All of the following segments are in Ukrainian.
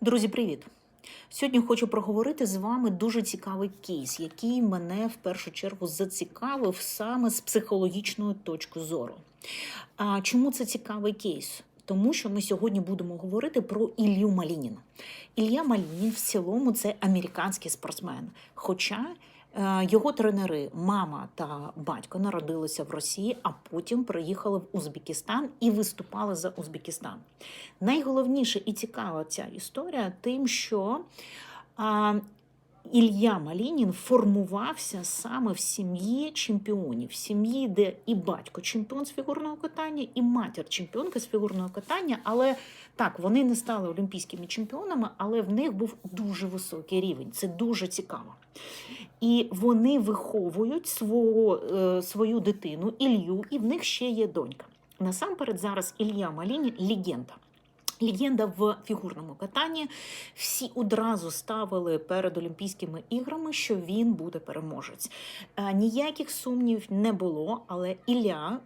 Друзі, привіт! Сьогодні хочу проговорити з вами дуже цікавий кейс, який мене в першу чергу зацікавив саме з психологічної точки зору. А чому це цікавий кейс? Тому що ми сьогодні будемо говорити про Ілью Малініна. Ілля Малінін в цілому це американський спортсмен. Хоча його тренери, мама та батько, народилися в Росії, а потім приїхали в Узбекистан і виступали за Узбекистан. Найголовніше і цікава ця історія тим, що Ілля Малінін формувався саме в сім'ї чемпіонів, в сім'ї, де і батько чемпіон з фігурного катання, і матір чемпіонка з фігурного катання, але так, вони не стали олімпійськими чемпіонами, але в них був дуже високий рівень, це дуже цікаво. І вони виховують свою дитину, Ілью, і в них ще є донька. Насамперед зараз Ілля Малінін – легенда. Легенда в фігурному катанні. Всі одразу ставили перед Олімпійськими іграми, що він буде переможець. Ніяких сумнівів не було, але Ілля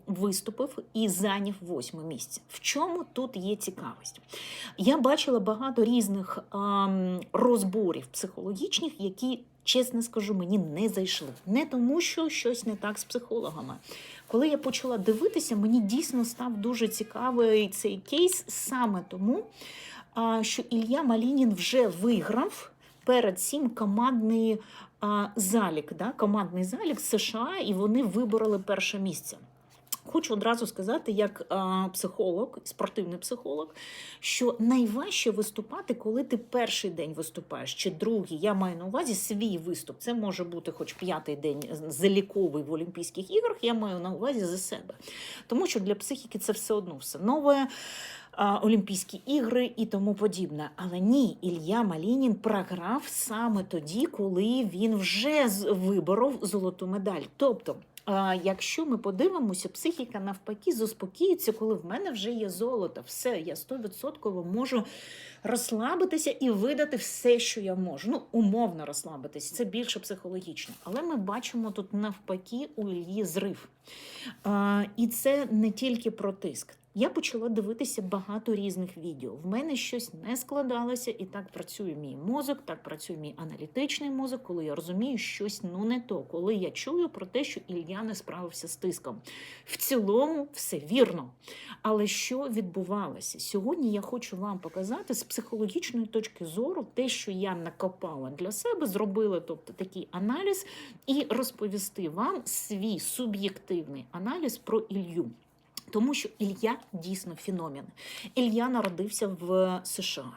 виступив і зайняв 8-е місце. В чому тут є цікавість? Я бачила багато різних розборів психологічних, які, чесно скажу, мені не зайшли. Не тому, що щось не так з психологами. Коли я почала дивитися, мені дійсно став дуже цікавий цей кейс саме тому, що Ілля Малінін вже виграв перед цим командний залік США, і вони вибороли перше місце. Хочу одразу сказати, як психолог, спортивний психолог, що найважче виступати, коли ти перший день виступаєш, чи другий. Я маю на увазі свій виступ. Це може бути хоч 5-й день заліковий в Олімпійських іграх, я маю на увазі за себе. Тому що для психіки це все одно, все нове, Олімпійські ігри і тому подібне. Але ні, Ілля Малінін програв саме тоді, коли він вже виборов золоту медаль. Тобто, якщо ми подивимося, психіка навпаки заспокоїться, коли в мене вже є золото. Все, я 100% можу розслабитися і видати все, що я можу. Ну, умовно розслабитися, це більше психологічно. Але ми бачимо тут навпаки у Іллі зрив. І це не тільки про тиск. Я почала дивитися багато різних відео. В мене щось не складалося, і так працює мій мозок, так працює мій аналітичний мозок, коли я розумію, щось не то, коли я чую про те, що Ілля не справився з тиском. В цілому все вірно. Але що відбувалося? Сьогодні я хочу вам показати з психологічної точки зору те, що я накопала для себе, зробила, тобто, такий аналіз, і розповісти вам свій суб'єктивний аналіз про Іллю. Тому що Ілля дійсно феномен. Ілля народився в США.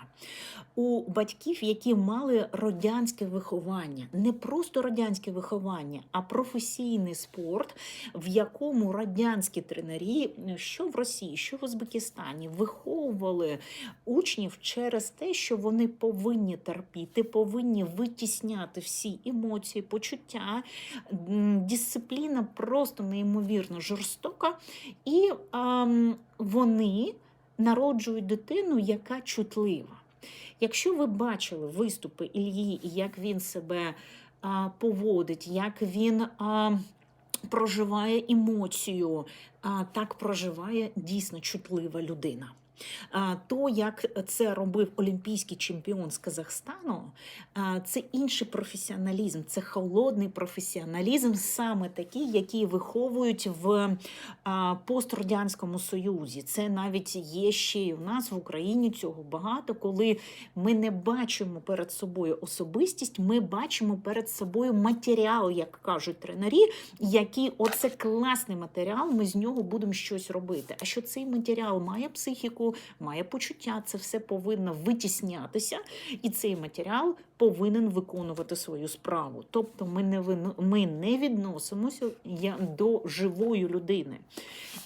У батьків, які мали радянське виховання. Не просто радянське виховання, а професійний спорт, в якому радянські тренері, що в Росії, що в Узбекистані, виховували учнів через те, що вони повинні терпіти, повинні витісняти всі емоції, почуття. Дисципліна просто неймовірно жорстока. І вони народжують дитину, яка чутлива. Якщо ви бачили виступи Іллі, і як він себе поводить, як він проживає емоцію, так проживає дійсно чутлива людина. То, як це робив олімпійський чемпіон з Казахстану, це інший професіоналізм, це холодний професіоналізм, саме такий, який виховують в пострадянському Союзі. Це навіть є ще й у нас в Україні цього багато, коли ми не бачимо перед собою особистість, ми бачимо перед собою матеріал, як кажуть тренері, який оце класний матеріал, ми з нього будемо щось робити. А що цей матеріал має психіку, має почуття, це все повинно витіснятися, і цей матеріал повинен виконувати свою справу. Тобто ми не відносимося до живої людини.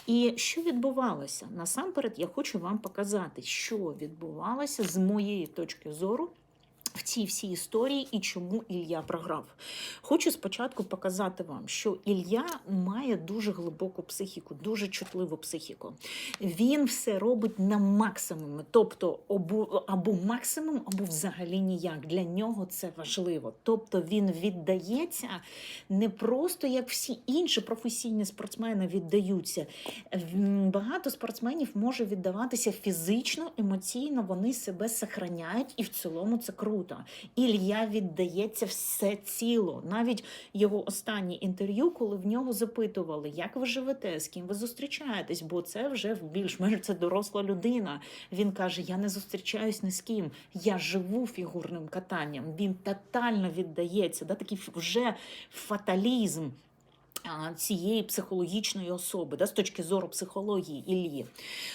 І що відбувалося? Насамперед, я хочу вам показати, що відбувалося з моєї точки зору в цій всій історії і чому Ілля програв. Хочу спочатку показати вам, що Ілля має дуже глибоку психіку, дуже чутливу психіку. Він все робить на максимумі, тобто або максимум, або взагалі ніяк. Для нього це важливо. Тобто він віддається не просто, як всі інші професійні спортсмени віддаються. Багато спортсменів може віддаватися фізично, емоційно, вони себе сохраняють, і в цілому це круто. Ілля віддається все ціло. Навіть його останнє інтерв'ю, коли в нього запитували, як ви живете, з ким ви зустрічаєтесь, бо це вже більш-менш це доросла людина. Він каже, я не зустрічаюсь ні з ким, я живу фігурним катанням. Він тотально віддається, такий вже фаталізм цієї психологічної особи, з точки зору психології Іллі.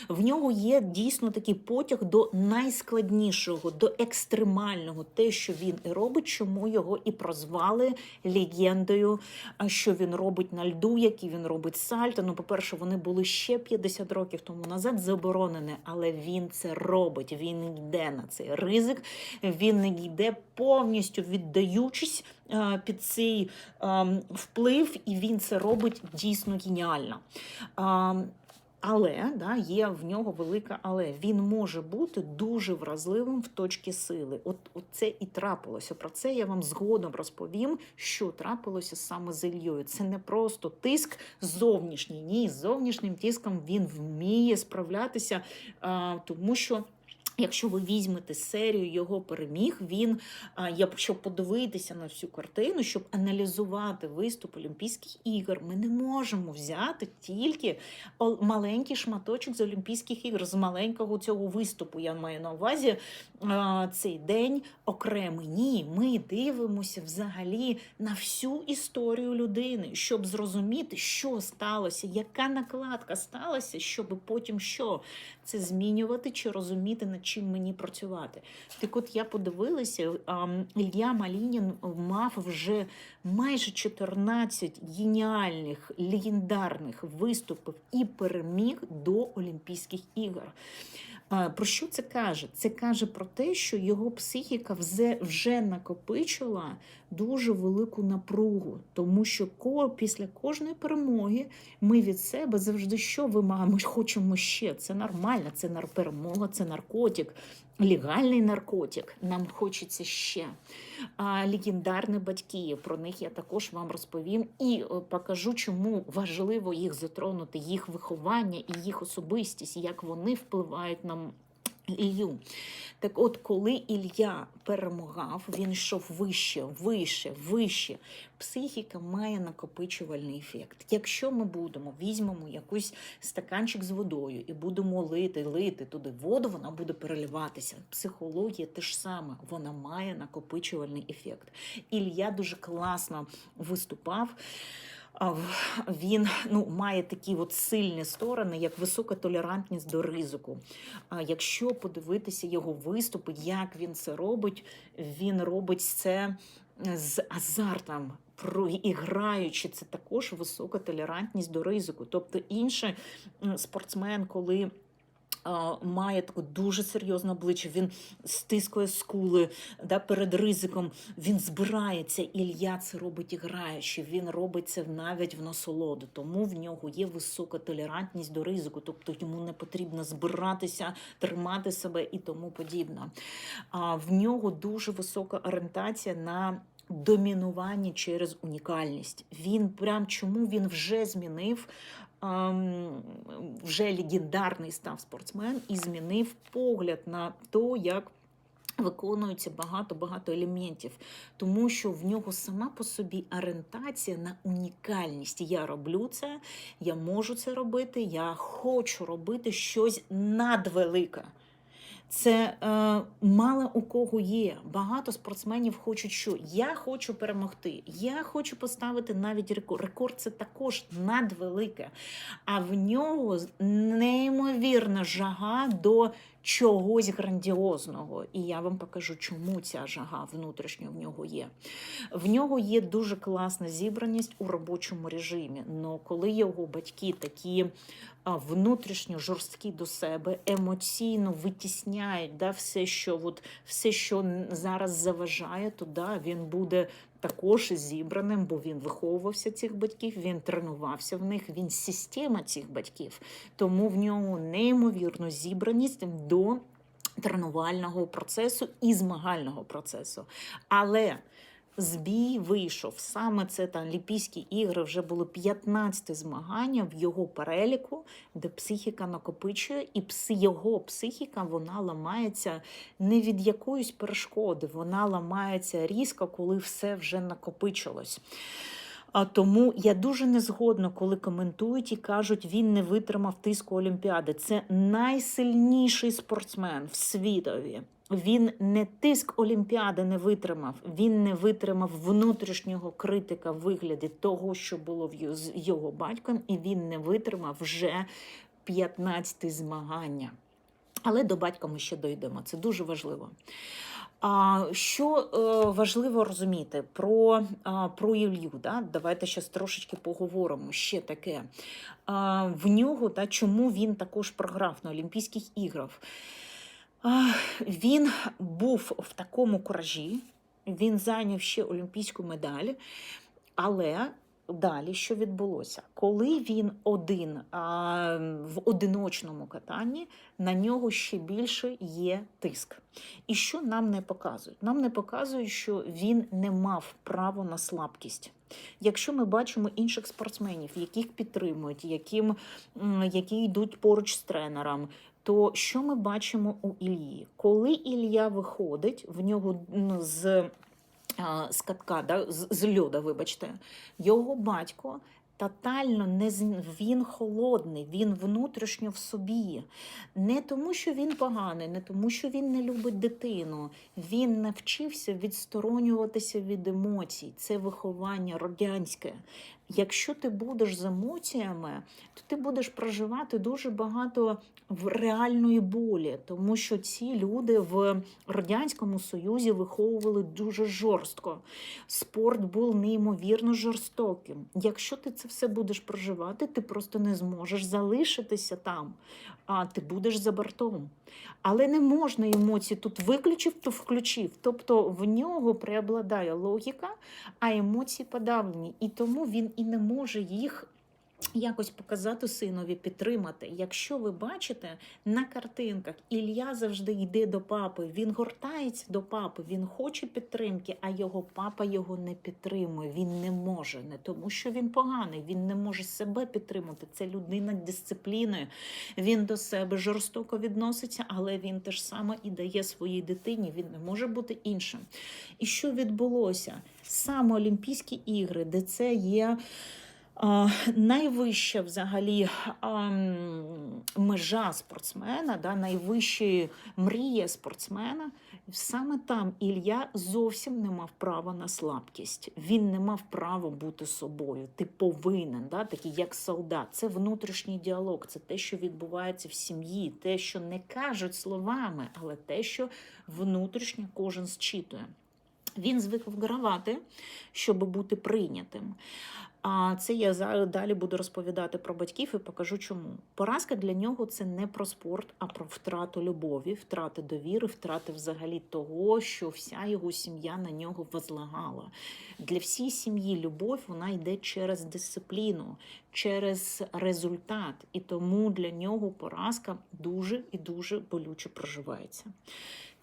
В нього є дійсно такий потяг до найскладнішого, до екстремального, те, що він і робить, чому його і прозвали легендою, що він робить на льду, які він робить сальто. Ну, по-перше, вони були ще 50 років тому назад заборонені, але він це робить, він йде на цей ризик, він не йде повністю віддаючись під цей вплив, і він це робить дійсно геніально. Але є в нього велика але. Він може бути дуже вразливим в точці сили. От це і трапилося. Про це я вам згодом розповім, що трапилося саме з Іллею. Це не просто тиск зовнішній. Ні, з зовнішнім тиском він вміє справлятися, тому що якщо ви візьмете серію його переміг, щоб подивитися на всю картину, щоб аналізувати виступ Олімпійських ігор, ми не можемо взяти тільки маленький шматочок з Олімпійських ігор, з маленького цього виступу. Я маю на увазі цей день окремий. Ні, ми дивимося взагалі на всю історію людини, щоб зрозуміти, що сталося, яка накладка сталася, щоб потім що? Це змінювати чи розуміти, над чим мені працювати. Так от я подивилася, Ілля Малінін мав вже майже 14 геніальних, легендарних виступів і переміг до Олімпійських ігор. Про що це каже? Це каже про те, що його психіка вже накопичила дуже велику напругу, тому що після кожної перемоги ми від себе завжди що вимагаємо? Ми хочемо ще. Це нормально, це перемога, це наркотик, легальний наркотик. Нам хочеться ще. Легендарні батьки, про них я також вам розповім і покажу, чому важливо їх затронути, їх виховання і їх особистість, як вони впливають на Іллю. Так от, коли Ілля перемагав, він йшов вище, вище, вище. Психіка має накопичувальний ефект. Якщо ми візьмемо якийсь стаканчик з водою і будемо лити туди воду, вона буде переливатися. Психологія те ж саме, вона має накопичувальний ефект. Ілля дуже класно виступав. Він має такі сильні сторони, як висока толерантність до ризику. Якщо подивитися його виступи, як він це робить, він робить це з азартом, проіграючи, це також висока толерантність до ризику. Тобто інший спортсмен, коли має таке дуже серйозне обличчя, він стискує скули перед ризиком, він збирається. Ілля це робить іграючи, він робить це навіть в насолоду, тому в нього є висока толерантність до ризику, тобто йому не потрібно збиратися, тримати себе і тому подібне. В нього дуже висока орієнтація на домінування через унікальність. Чому він вже змінив, вже легендарний став спортсмен і змінив погляд на те, як виконується багато елементів, тому що в нього сама по собі орієнтація на унікальність. Я роблю це, я можу це робити, я хочу робити щось надвелике. Це мало у кого є. Багато спортсменів хочуть що? Я хочу перемогти, я хочу поставити навіть рекорд. Рекорд – це також надвелике. А в нього неймовірна жага до чогось грандіозного. І я вам покажу, чому ця жага внутрішньо в нього є. В нього є дуже класна зібраність у робочому режимі. Но коли його батьки такі внутрішньо жорсткі до себе, емоційно витісняють, да, все, що зараз заважає, то да, він буде також зібраним, бо він виховувався цих батьків, він тренувався в них, він система цих батьків. Тому в нього неймовірно зібраність до тренувального процесу і змагального процесу. Але збій вийшов. Саме це Олімпійські ігри вже було 15-те змагання в його переліку, де психіка накопичує, і його психіка, вона ламається не від якоїсь перешкоди, вона ламається різко, коли все вже накопичилось. Тому я дуже не згодна, коли коментують і кажуть, він не витримав тиску Олімпіади. Це найсильніший спортсмен в світові. Він не тиск Олімпіади не витримав, він не витримав внутрішнього критика в вигляді того, що було з його батьком, і він не витримав вже 15-те змагання. Але до батька ми ще дійдемо, це дуже важливо. Що важливо розуміти про Ілью, да? Давайте ще трошечки поговоримо. Ще таке. В нього, да, чому він також програв на Олімпійських іграх? Він був в такому куражі, він зайняв ще олімпійську медаль, але далі що відбулося? Коли він один в одиночному катанні, на нього ще більше є тиск. І що нам не показують? Нам не показують, що він не мав права на слабкість. Якщо ми бачимо інших спортсменів, яких підтримують, які йдуть поруч з тренером, то що ми бачимо у Іллі? Коли Ілля виходить, в нього з катка, да, з льода, вибачте, його батько тотально він холодний, він внутрішньо в собі. Не тому, що він поганий, не тому, що він не любить дитину. Він навчився відсторонюватися від емоцій. Це виховання радянське. Якщо ти будеш з емоціями, то ти будеш проживати дуже багато реальної болі, тому що ці люди в Радянському Союзі виховували дуже жорстко. Спорт був неймовірно жорстоким. Якщо ти це все будеш проживати, ти просто не зможеш залишитися там, а ти будеш за бортом. Але не можна емоції тут виключив, то включив. Тобто в нього преобладає логіка, а емоції подавлені. І тому він і не може їх якось показати синові, підтримати. Якщо ви бачите на картинках, Ілля завжди йде до папи, він гортається до папи, він хоче підтримки, а його папа його не підтримує, він не може. Не тому, що він поганий, він не може себе підтримати. Це людина дисципліною, він до себе жорстоко відноситься, але він теж саме і дає своїй дитині, він не може бути іншим. І що відбулося? Саме Олімпійські ігри, де це є найвища взагалі межа спортсмена, да, найвища мрія спортсмена, саме там Ілля зовсім не мав права на слабкість. Він не мав права бути собою. Ти повинен, да, такий як солдат. Це внутрішній діалог, це те, що відбувається в сім'ї, те, що не кажуть словами, але те, що внутрішньо кожен зчитує. Він звик вигравати, щоб бути прийнятим. А це я далі буду розповідати про батьків і покажу чому. Поразка для нього – це не про спорт, а про втрату любові, втрати довіри, втрати взагалі того, що вся його сім'я на нього возлагала. Для всієї сім'ї любов, вона йде через дисципліну, через результат. І тому для нього поразка дуже і дуже болюче проживається.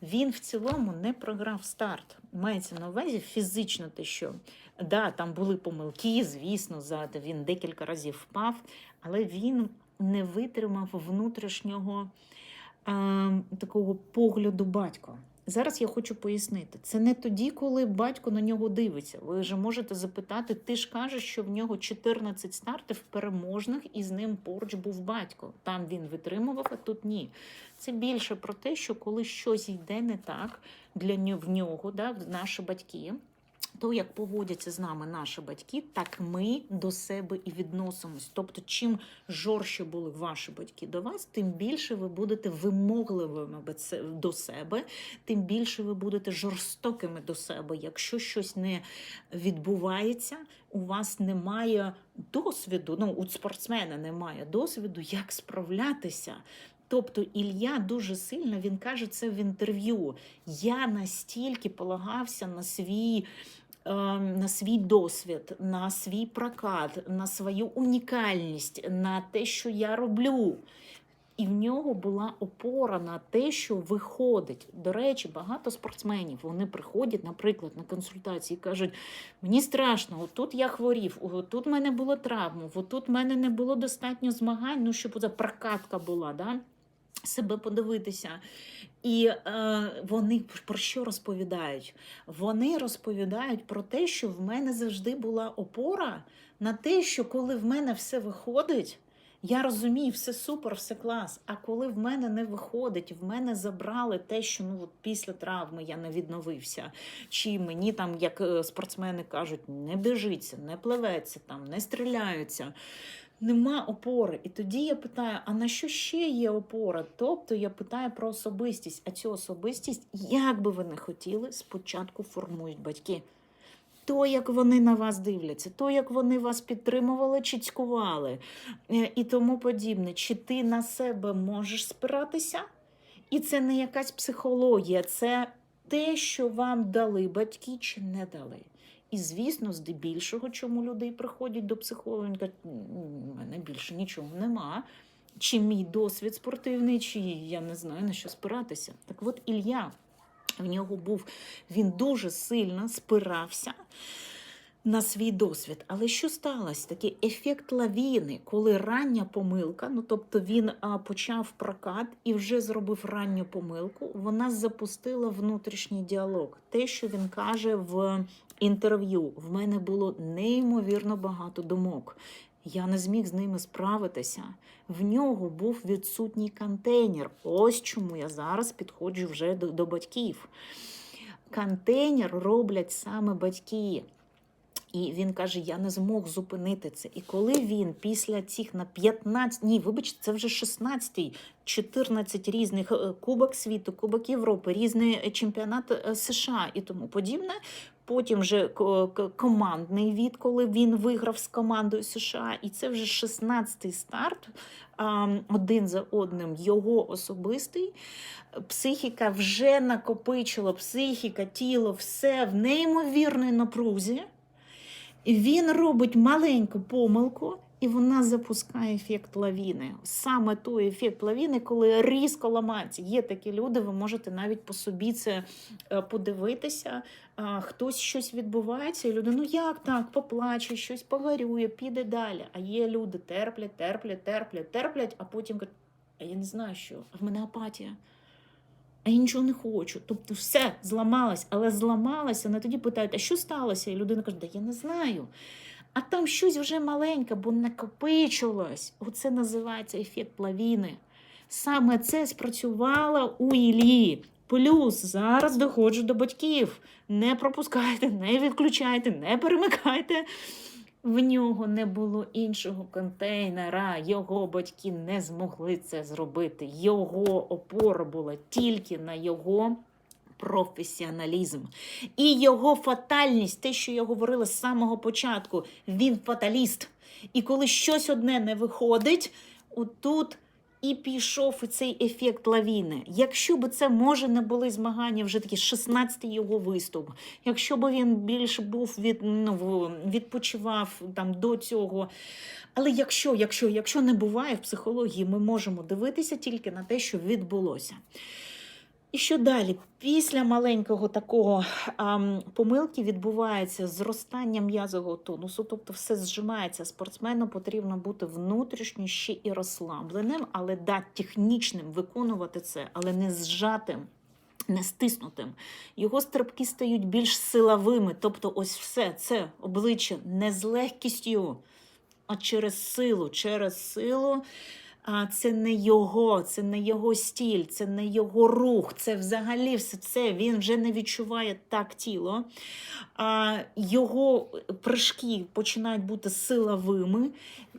Він в цілому не програв старт. Мається на увазі фізично те, що да, там були помилки, звісно, він декілька разів впав, але він не витримав внутрішнього такого погляду батька. Зараз я хочу пояснити. Це не тоді, коли батько на нього дивиться. Ви вже можете запитати, ти ж кажеш, що в нього 14 стартів переможних, і з ним поруч був батько. Там він витримував, а тут ні. Це більше про те, що коли щось йде не так в нього, да, наші батьки, то, як поводяться з нами наші батьки, так ми до себе і відносимось. Тобто, чим жорстче були ваші батьки до вас, тим більше ви будете вимогливими до себе, тим більше ви будете жорстокими до себе. Якщо щось не відбувається, у вас немає досвіду, у спортсмена немає досвіду, як справлятися. Тобто Ілля дуже сильно, він каже це в інтерв'ю, я настільки полагався на свій досвід, на свій прокат, на свою унікальність, на те, що я роблю. І в нього була опора на те, що виходить. До речі, багато спортсменів, вони приходять, наприклад, на консультації і кажуть, мені страшно, отут я хворів, отут в мене було травма, отут в мене не було достатньо змагань, щоб ця прокатка була, да? Себе подивитися. І вони про що розповідають? Вони розповідають про те, що в мене завжди була опора на те, що коли в мене все виходить, я розумію, все супер, все клас. А коли в мене не виходить, в мене забрали те, що після травми я не відновився. Чи мені там, як спортсмени кажуть, не біжиться, не пливеться, там, не стріляються. Нема опори. І тоді я питаю, а на що ще є опора? Тобто я питаю про особистість. А цю особистість, як би ви не хотіли, спочатку формують батьки. То, як вони на вас дивляться, то, як вони вас підтримували чи цькували і тому подібне. Чи ти на себе можеш спиратися? І це не якась психологія, це те, що вам дали батьки чи не дали. І, звісно, здебільшого, чому люди приходять до психолога, вони кажуть, у мене більше нічого нема, чи мій досвід спортивний, чи я не знаю, на що спиратися. Так от Ілля, він дуже сильно спирався на свій досвід. Але що сталося? Такий ефект лавіни, коли рання помилка, тобто він почав прокат і вже зробив ранню помилку, вона запустила внутрішній діалог. Те, що він каже в інтерв'ю, в мене було неймовірно багато думок. Я не зміг з ними справитися. В нього був відсутній контейнер. Ось чому я зараз підходжу вже до батьків. Контейнер роблять саме батьки. І він каже, я не змог зупинити це. І коли він після цих на 15, це вже 16-й, 14 різних Кубок світу, Кубок Європи, різний чемпіонат США і тому подібне, потім вже командний від, коли він виграв з командою США, і це вже 16-й старт, один за одним, його особистий. Психіка вже накопичила, психіка, тіло, все в неймовірній напрузі. Він робить маленьку помилку, і вона запускає ефект лавіни. Саме той ефект лавіни, коли різко ламається. Є такі люди, ви можете навіть по собі це подивитися. Хтось щось відбувається, і людина, як так, поплаче, щось погорює, піде далі. А є люди, терплять, а потім кажуть, а я не знаю що, а в мене апатія. А я нічого не хочу. Тобто все, зламалось, але зламалося. Не тоді питають, а що сталося? І людина каже, да я не знаю. А там щось вже маленьке, бо накопичилось. Оце називається ефект лавіни. Саме це спрацювало у Іллі. Плюс зараз доходжу до батьків. Не пропускайте, не відключайте, не перемикайте. В нього не було іншого контейнера, його батьки не змогли це зробити. Його опора була тільки на його професіоналізм. І його фатальність, те, що я говорила з самого початку, він фаталіст. І коли щось одне не виходить, отут і пішов цей ефект лавіни. Якщо б це, може, не були змагання, вже такі 16-й його виступ, якщо б він більше був відпочивав там до цього. Але якщо не буває в психології, ми можемо дивитися тільки на те, що відбулося. І що далі? Після маленького такого помилки відбувається зростання м'язового тонусу, тобто все зжимається. Спортсмену потрібно бути внутрішньо ще і розслабленим, але технічним виконувати це, але не зжатим, не стиснутим. Його стрибки стають більш силовими, тобто ось все це обличчя не з легкістю, а через силу. А це не його стиль, це не його рух, це взагалі все це. Він вже не відчуває так тіло. Його прыжки починають бути силовими,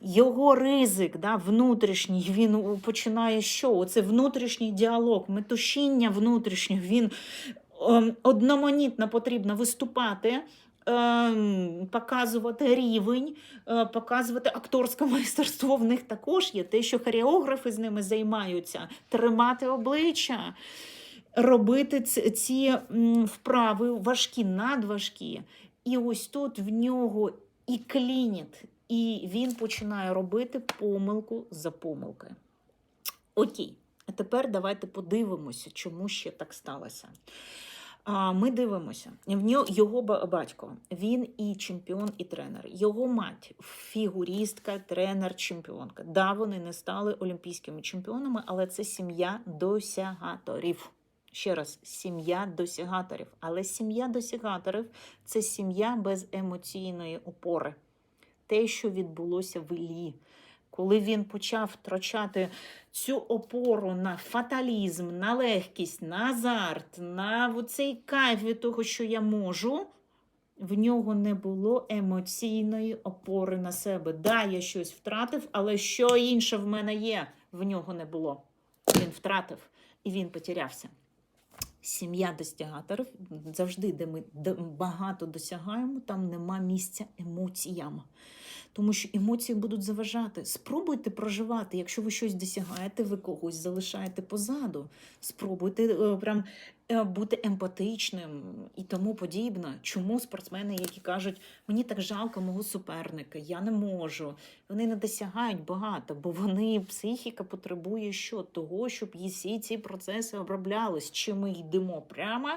його ризик, да, внутрішній, він починає що? Оце внутрішній діалог, метушіння внутрішнє, він одноманітно потрібно виступати, показувати рівень, показувати акторське майстерство. В них також є те, що хореографи з ними займаються, тримати обличчя, робити ці вправи важкі, надважкі. І ось тут в нього і клініт, і він починає робити помилку за помилкою. Окей, а тепер давайте подивимося, чому ще так сталося. Ми дивимося, його батько, він і чемпіон, і тренер. Його мать – фігуристка, тренер, чемпіонка. Да, вони не стали олімпійськими чемпіонами, але це сім'я досягаторів. Ще раз, сім'я досягаторів. Але сім'я досягаторів – це сім'я без емоційної опори. Те, що відбулося в Іллі. Коли він почав втрачати цю опору на фаталізм, на легкість, на азарт, на цей кайф від того, що я можу, в нього не було емоційної опори на себе. Да, я щось втратив, але що інше в мене є, в нього не було. Він втратив і він потерявся. Сім'я досягаторів, завжди, де ми багато досягаємо, там нема місця емоціям. Тому що емоції будуть заважати. Спробуйте проживати. Якщо ви щось досягаєте, ви когось залишаєте позаду. Спробуйте прям бути емпатичним і тому подібне. Чому спортсмени, які кажуть, мені так жалко мого суперника, я не можу. Вони не досягають багато, бо психіка потребує що? Того, щоб всі ці процеси оброблялись. Чи ми йдемо прямо,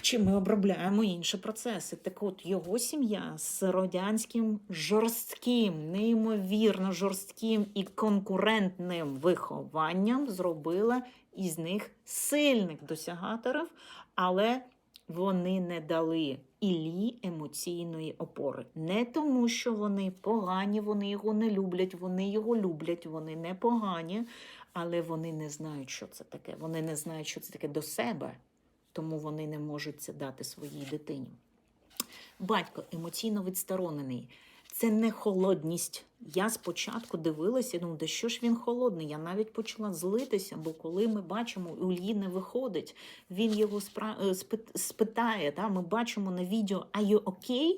чи ми обробляємо інші процеси. Так от, його сім'я з радянським жорстким, неймовірно жорстким і конкурентним вихованням зробила із них сильних досягаторів, але вони не дали Іллі емоційної опори. Не тому, що вони погані, вони його не люблять, вони його люблять, вони не погані, але вони не знають, що це таке. Вони не знають, що це таке до себе. Тому вони не можуть це дати своїй дитині. Батько емоційно відсторонений. Це не холодність. Я спочатку дивилася, думаю, да що ж він холодний? Я навіть почала злитися, бо коли ми бачимо, у Іллі не виходить, він його спитає, да? Ми бачимо на відео «Are you okay?»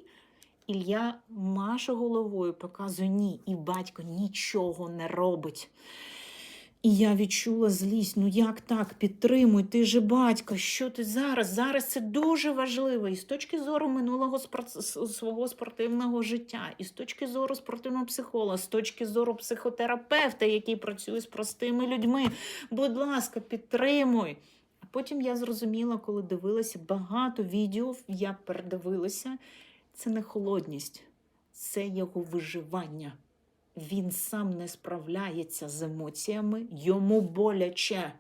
Ілля маше головою, показує «ні». І батько нічого не робить. І я відчула злість. Ну як так? Підтримуй, ти же батько, що ти зараз? Зараз це дуже важливо. І з точки зору минулого свого спортивного життя, і з точки зору спортивного психолога, з точки зору психотерапевта, який працює з простими людьми. Будь ласка, підтримуй. А потім я зрозуміла, коли дивилася багато відео, я передивилася, це не холодність, це його виживання. Він сам не справляється з емоціями, йому боляче.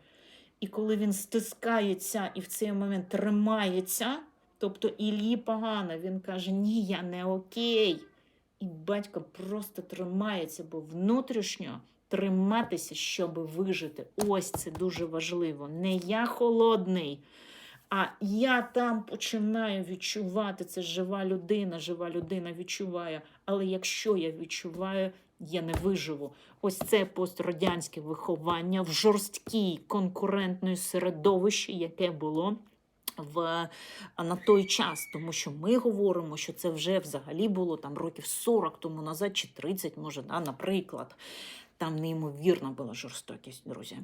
І коли він стискається і в цей момент тримається, тобто Іллі погано, він каже, ні, я не окей. І батько просто тримається, бо внутрішньо триматися, щоб вижити. Ось це дуже важливо. Не я холодний, а я там починаю відчувати, це жива людина відчуває. Але якщо я відчуваю, я не виживу. Ось це пострадянське виховання в жорсткій конкурентної середовищі, яке було на той час. Тому що ми говоримо, що це вже взагалі було там років 40 тому назад, чи 30, може, да, наприклад. Там неймовірна була жорстокість, друзі.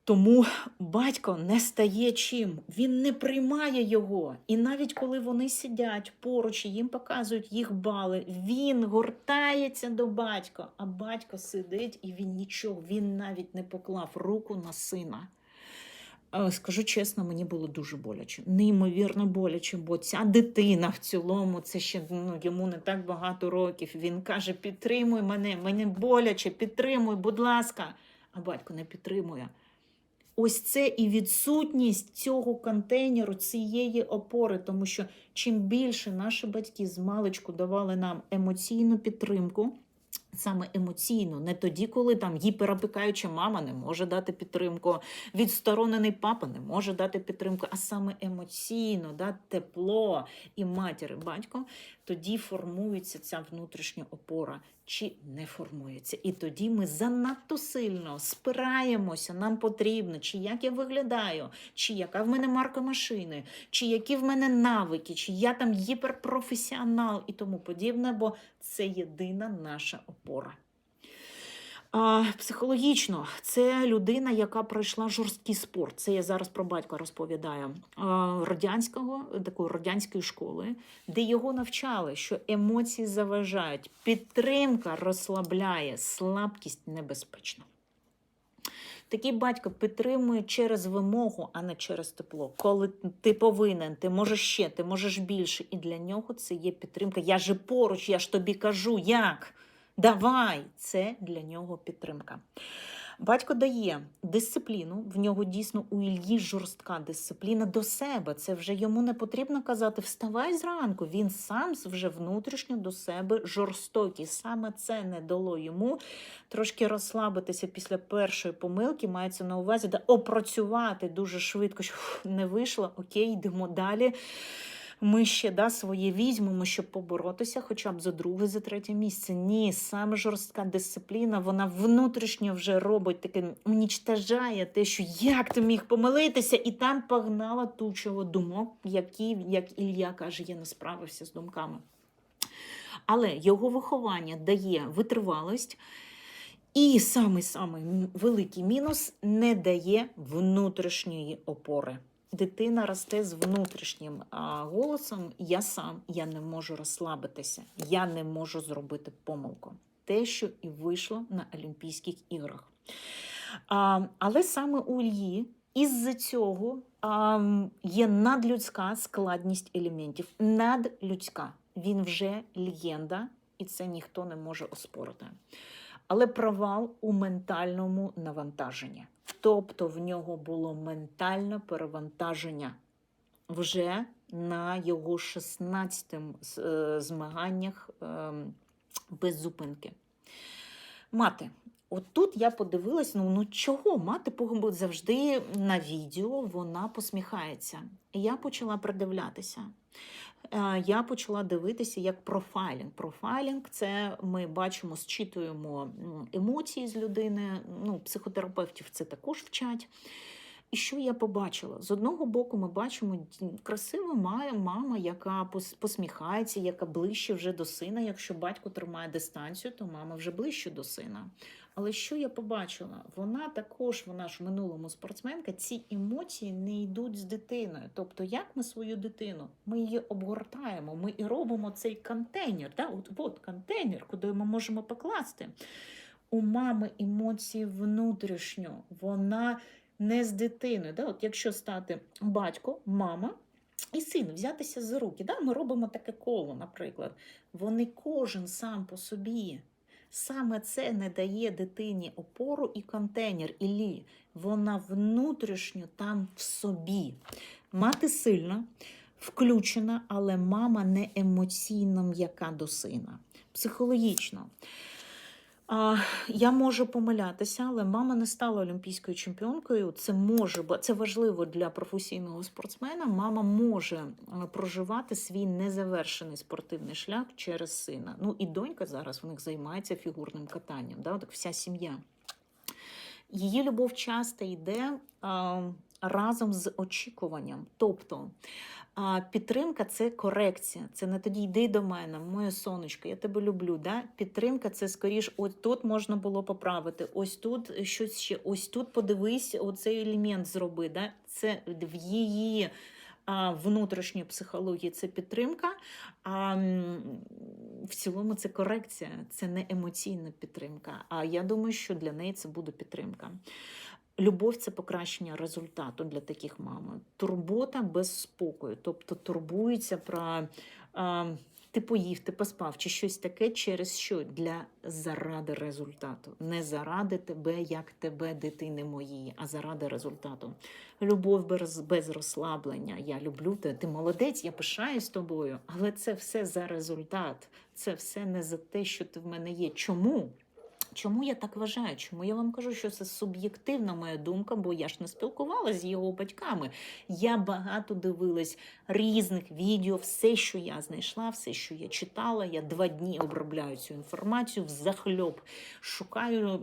Тому батько не стає чим, він не приймає його. І навіть коли вони сидять поруч, і їм показують їх бали, він гортається до батька, а батько сидить і він нічого, він навіть не поклав руку на сина. Скажу чесно, мені було дуже боляче, неймовірно боляче, бо ця дитина в цілому, це ще йому не так багато років, він каже, підтримуй мене, мені боляче, підтримуй, будь ласка, а батько не підтримує. Ось це і відсутність цього контейнеру, цієї опори, тому що чим більше наші батьки з маличку давали нам емоційну підтримку, Саме емоційно, не тоді, коли там гіперопікаюча мама не може дати підтримку, відсторонений папа не може дати підтримку, а саме емоційно, да, тепло і матір, і батько, тоді формується ця внутрішня опора, чи не формується. І тоді ми занадто сильно спираємося, нам потрібно, чи як я виглядаю, чи яка в мене марка машини, чи які в мене навики, чи я там гіперпрофесіонал і тому подібне, бо це єдина наша опора. Психологічно, це людина, яка пройшла жорсткий спорт. Це я зараз про батька розповідаю. Такої радянської школи, де його навчали, що емоції заважають, підтримка розслабляє, слабкість небезпечна. Такий батько підтримує через вимогу, а не через тепло. Коли ти повинен, ти можеш ще, ти можеш більше. І для нього це є підтримка. Я же поруч, я ж тобі кажу, як? Давай! Це для нього підтримка. Батько дає дисципліну, в нього дійсно у Іллі жорстка дисципліна до себе. Це вже йому не потрібно казати «вставай зранку». Він сам вже внутрішньо до себе жорстокий. Саме це не дало йому трошки розслабитися після першої помилки, мається на увазі, опрацювати дуже швидко, що не вийшло, окей, йдемо далі. Ми ще своє візьмемо, щоб поборотися хоча б за друге, за третє місце. Ні, саме жорстка дисципліна, вона внутрішньо вже робить таке, унічтажає те, що як ти міг помилитися, і там погнала тучого думок, які, як Ілля каже, я не справився з думками. Але його виховання дає витривалість, і самий великий мінус – не дає внутрішньої опори. Дитина росте з внутрішнім голосом я не можу розслабитися, я не можу зробити помилку. Те, що і вийшло на Олімпійських іграх. Але саме у Іллі із-за цього є надлюдська складність елементів. Надлюдська. Він вже легенда, і це ніхто не може оспорити. Але провал у ментальному навантаженні. Тобто в нього було ментальне перевантаження вже на його 16-м змаганнях без зупинки. Мати. От тут я подивилась, чого мати завжди на відео вона посміхається. Я почала придивлятися. Я почала дивитися як профайлінг. Профайлінг – це ми бачимо, зчитуємо емоції з людини, психотерапевтів це також вчать. І що я побачила? З одного боку ми бачимо красиву мама, яка посміхається, яка ближче вже до сина. Якщо батько тримає дистанцію, то мама вже ближче до сина. Але що я побачила? Вона ж в минулому спортсменка, ці емоції не йдуть з дитиною. Тобто, як ми свою дитину? Ми її обгортаємо, ми і робимо цей контейнер. От контейнер, куди ми можемо покласти. У мами емоції внутрішньо, вона не з дитиною. От якщо стати батько, мама і син, взятися за руки, ми робимо таке коло, наприклад. Вони кожен сам по собі. Саме це не дає дитині опору і контейнер, Іллі. Вона внутрішньо там в собі. Мати сильна, включена, але мама не емоційно м'яка до сина. Психологічно. Я можу помилятися, але мама не стала олімпійською чемпіонкою. Це важливо для професійного спортсмена. Мама може проживати свій незавершений спортивний шлях через сина. І донька зараз в них займається фігурним катанням. Так, вся сім'я. Її любов часто йде разом з очікуванням. Тобто, підтримка – це корекція. Це не тоді йди до мене, моє сонечко, я тебе люблю. Да? Підтримка – це скоріш, ось тут можна було поправити, ось тут щось ще, ось тут подивись, оцей елемент зроби. Да? Це в її внутрішньої психології це підтримка, а в цілому це корекція, це не емоційна підтримка. А я думаю, що для неї це буде підтримка. Любов – це покращення результату для таких мам. Турбота без спокою, тобто турбується про Ти поїв, ти поспав, чи щось таке, через що? Заради результату. Не заради тебе, як тебе, дитини моєї, а заради результату. Любов без розслаблення. Я люблю тебе, ти молодець, я пишаюсь тобою, але це все за результат. Це все не за те, що ти в мене є. Чому? Чому я так вважаю? Чому я вам кажу, що це суб'єктивна моя думка, бо я ж не спілкувалася з його батьками. Я багато дивилась різних відео, все, що я знайшла, все, що я читала. Я 2 дні обробляю цю інформацію, взахльоб шукаю,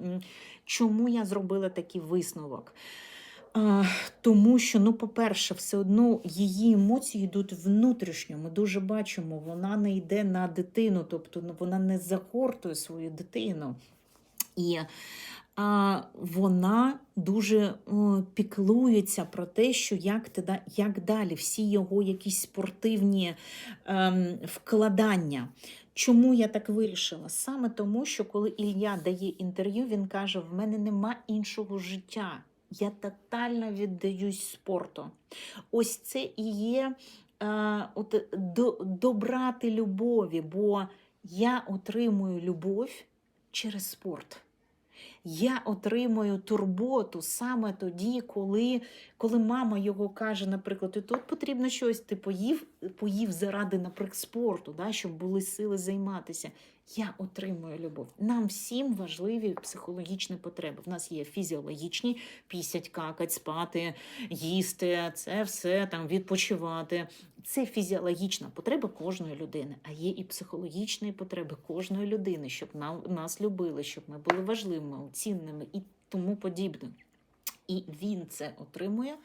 чому я зробила такий висновок. Тому що, ну, по-перше, все одно її емоції йдуть внутрішньо. Ми дуже бачимо, вона не йде на дитину, тобто вона не загортує свою дитину. І вона дуже піклується про те, що як далі, всі його якісь спортивні вкладання. Чому я так вирішила? Саме тому, що коли Ілля дає інтерв'ю, він каже, в мене нема іншого життя. Я тотально віддаюсь спорту. Ось це і є добрати любові, бо я отримую любов через спорт. Я отримую турботу саме тоді, коли мама його каже, наприклад, і тут потрібно щось, ти поїв заради, наприклад, спорту, да, щоб були сили займатися. Я отримую любов. Нам всім важливі психологічні потреби. В нас є фізіологічні, пісять, какать, спати, їсти, це все, там, відпочивати. Це фізіологічна потреба кожної людини, а є і психологічні потреби кожної людини, щоб нас любили, щоб ми були важливими, цінними і тому подібне. І він це отримує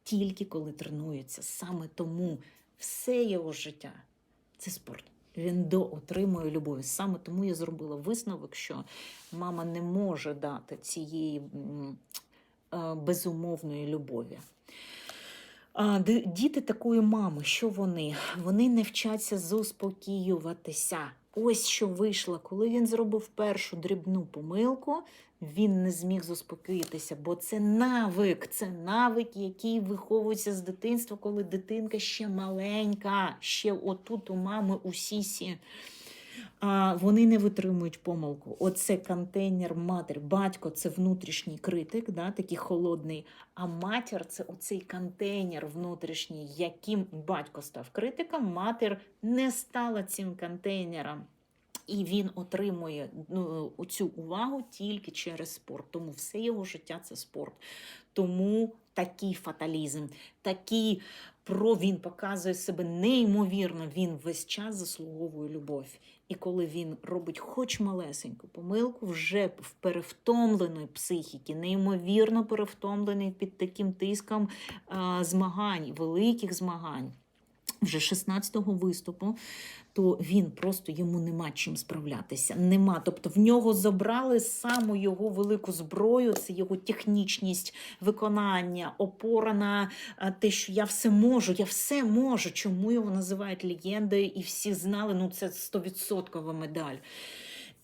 тільки коли тренується. Саме тому все його життя – це спорт. Він отримує любові. Саме тому я зробила висновок, що мама не може дати цієї безумовної любові. Діти такої мами, що вони? Вони не вчаться заспокоюватися. Ось що вийшло, коли він зробив першу дрібну помилку, він не зміг заспокоїтися, бо це навик, який виховується з дитинства, коли дитинка ще маленька, ще отут у мами у сісі. Вони не витримують помилку. Оце контейнер матір. Батько – це внутрішній критик, да, такий холодний, а матір – це оцей контейнер внутрішній, яким батько став критиком, матір не стала цим контейнером. І він отримує цю увагу тільки через спорт. Тому все його життя – це спорт. Тому такий фаталізм, він показує себе неймовірно, він весь час заслуговує любов. І коли він робить хоч малесеньку помилку, вже в перевтомленої психіки, неймовірно перевтомлений під таким тиском змагань, великих змагань, вже 16-го виступу, то він просто, йому нема чим справлятися. Нема. Тобто в нього забрали саму його велику зброю, це його технічність виконання, опора на те, що я все можу. Чому його називають легендою, і всі знали, це 100% медаль.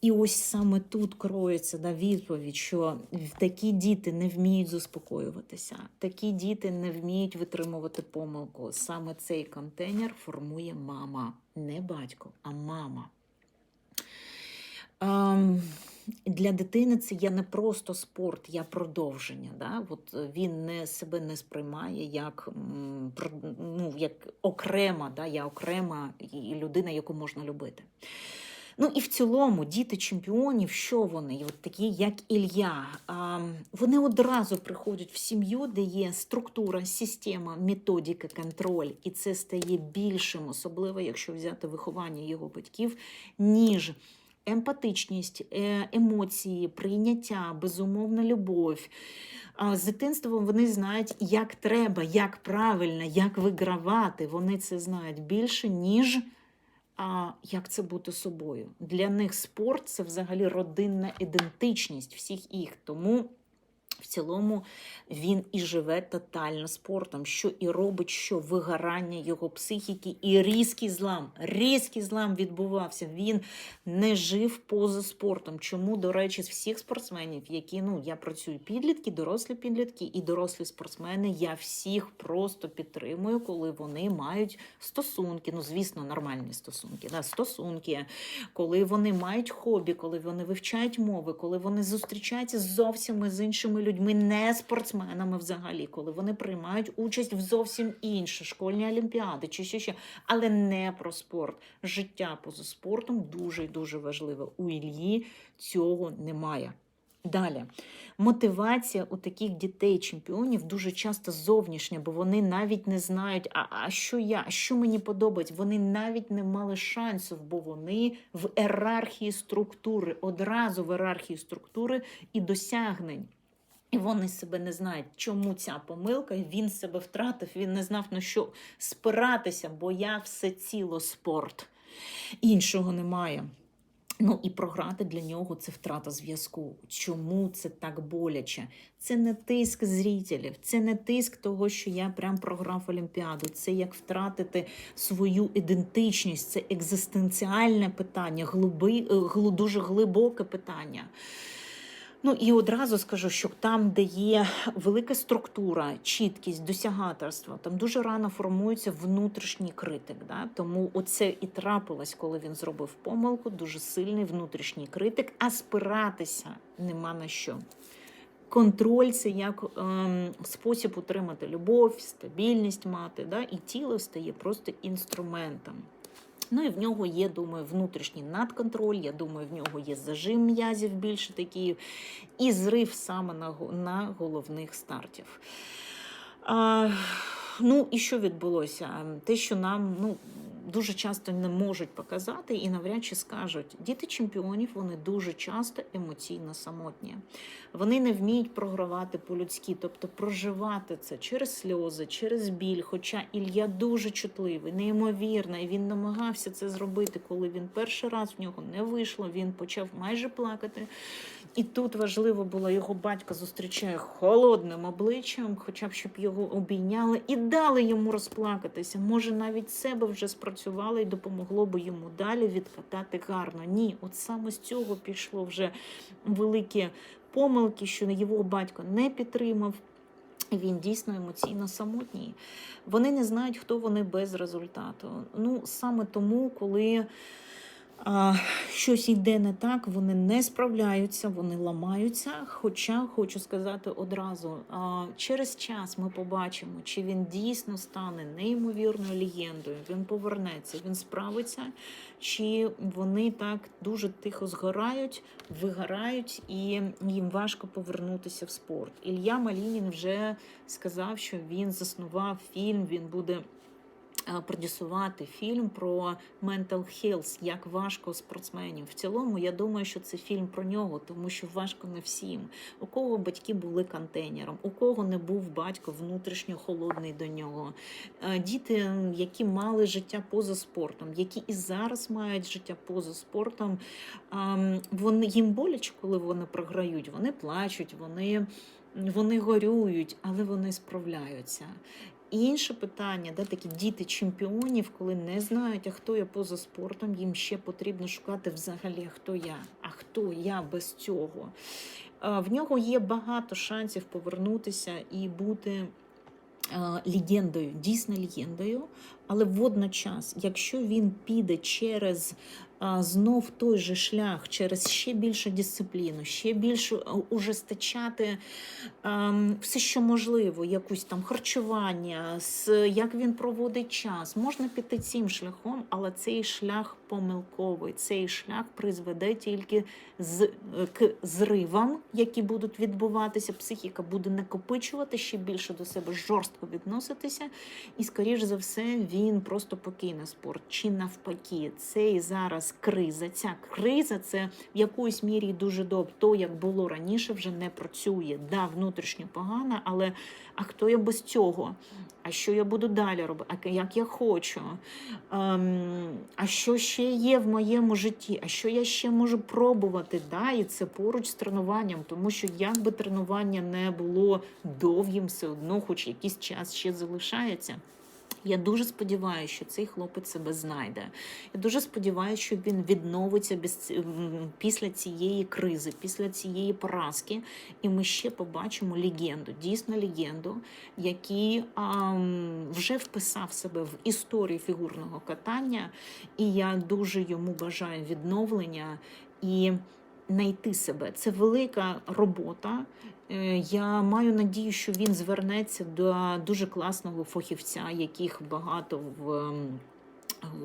І ось саме тут кроється відповідь, що такі діти не вміють заспокоюватися, такі діти не вміють витримувати помилку. Саме цей контейнер формує мама, не батько, а мама. Для дитини це є не просто спорт, я продовження. Да? Він себе не сприймає як окрема, да? Я окрема людина, яку можна любити. І в цілому діти чемпіонів, що вони? Такі, як Ілля, вони одразу приходять в сім'ю, де є структура, система, методика, контроль. І це стає більшим, особливо, якщо взяти виховання його батьків, ніж емпатичність, емоції, прийняття, безумовна любов. З дитинством вони знають, як треба, як правильно, як вигравати. Вони це знають більше, ніж як це бути собою. Для них спорт – це взагалі родинна ідентичність всіх їх. Тому В цілому він і живе тотально спортом, що і робить, що вигорання його психіки і різкий злам відбувався. Він не жив поза спортом. Чому, до речі, з всіх спортсменів, які, я працюю підлітки, дорослі підлітки і дорослі спортсмени, я всіх просто підтримую, коли вони мають стосунки, звісно, нормальні стосунки, стосунки, коли вони мають хобі, коли вони вивчають мови, коли вони зустрічаються зовсім з іншими людьми, не спортсменами взагалі, коли вони приймають участь в зовсім інші школьні олімпіади чи ще, але не про спорт. Життя поза спортом дуже і дуже важливе. У Іллі цього немає. Далі. Мотивація у таких дітей-чемпіонів дуже часто зовнішня, бо вони навіть не знають, що мені подобається. Вони навіть не мали шансів, бо вони в ієрархії структури, одразу в ієрархії структури і досягнень. І вони себе не знають, чому ця помилка, він себе втратив, він не знав, на що спиратися, бо я всеціло спорт. Іншого немає. І програти для нього – це втрата зв'язку. Чому це так боляче? Це не тиск зрителів, це не тиск того, що я прям програв Олімпіаду. Це як втратити свою ідентичність, це екзистенціальне питання, дуже глибоке питання. І одразу скажу, що там, де є велика структура, чіткість, досягаторство, там дуже рано формується внутрішній критик. Да? Тому оце і трапилось, коли він зробив помилку, дуже сильний внутрішній критик, а спиратися нема на що. Контроль – це як спосіб утримати любов, стабільність мати, да? І тіло стає просто інструментом. І в нього є, думаю, внутрішній надконтроль, я думаю, в нього є зажим м'язів більше такий, і зрив саме на головних стартів. І що відбулося? Те, що нам дуже часто не можуть показати і навряд чи скажуть. Діти чемпіонів, вони дуже часто емоційно самотні. Вони не вміють програвати по-людськи, тобто проживати це через сльози, через біль. Хоча Ілля дуже чутливий, неймовірно, і він намагався це зробити, коли він перший раз в нього не вийшло, він почав майже плакати. І тут важливо було, його батько зустрічає холодним обличчям, хоча б щоб його обійняли і дали йому розплакатися. Може, навіть себе вже спрацювало і допомогло би йому далі відкатати гарно. Ні, от саме з цього пішло вже великі помилки, що його батько не підтримав. Він дійсно емоційно самотній. Вони не знають, хто вони без результату. Саме тому, коли щось йде не так, вони не справляються, вони ламаються. Хоча, хочу сказати одразу, через час ми побачимо, чи він дійсно стане неймовірною легендою, він повернеться, він справиться, чи вони так дуже тихо згорають, вигорають, і їм важко повернутися в спорт. Ілля Малінін вже сказав, що він заснував фільм, він буде продюсувати фільм про mental health, як важко спортсменів. В цілому, я думаю, що це фільм про нього, тому що важко не всім. У кого батьки були контейнером, у кого не був батько внутрішньо холодний до нього. Діти, які мали життя поза спортом, які і зараз мають життя поза спортом, їм боляче, коли вони програють, вони плачуть, вони горюють, але вони справляються. Інше питання, такі діти чемпіонів, коли не знають, а хто я поза спортом, їм ще потрібно шукати взагалі, а хто я без цього. В нього є багато шансів повернутися і бути легендою, дійсно легендою, але водночас, якщо він піде через знов той же шлях, через ще більшу дисципліну, ще більше ужесточати все, що можливо, якусь там харчування, як він проводить час. Можна піти цим шляхом, але цей шлях помилковий. Цей шлях призведе тільки к зривам, які будуть відбуватися. Психіка буде накопичувати, ще більше до себе жорстко відноситися. І, скоріш за все, він просто покине спорт. Чи навпаки, цей зараз зараз криза. Ця криза – це в якоїсь мірі дуже добре. То, як було раніше, вже не працює. Да, внутрішньо погано, але а хто я без цього? А що я буду далі робити? А як я хочу? А що ще є в моєму житті? А що я ще можу пробувати? Да? І це поруч з тренуванням, тому що як би тренування не було довгим, все одно хоч якийсь час ще залишається. Я дуже сподіваюся, що цей хлопець себе знайде. Я дуже сподіваюся, що він відновиться після цієї кризи, після цієї поразки. І ми ще побачимо легенду, дійсно легенду, який вже вписав себе в історію фігурного катання. І я дуже йому бажаю відновлення і знайти себе. Це велика робота. Я маю надію, що він звернеться до дуже класного фахівця, яких багато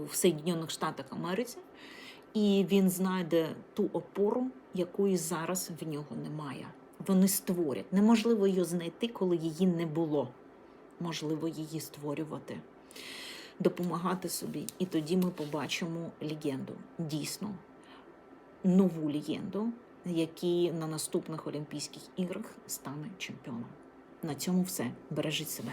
в Соєднаних Штатах Америки, і він знайде ту опору, якої зараз в нього немає. Вони створять. Неможливо її знайти, коли її не було. Можливо її створювати, допомагати собі. І тоді ми побачимо легенду, дійсно, нову легенду, який на наступних Олімпійських іграх стане чемпіоном. На цьому все. Бережіть себе.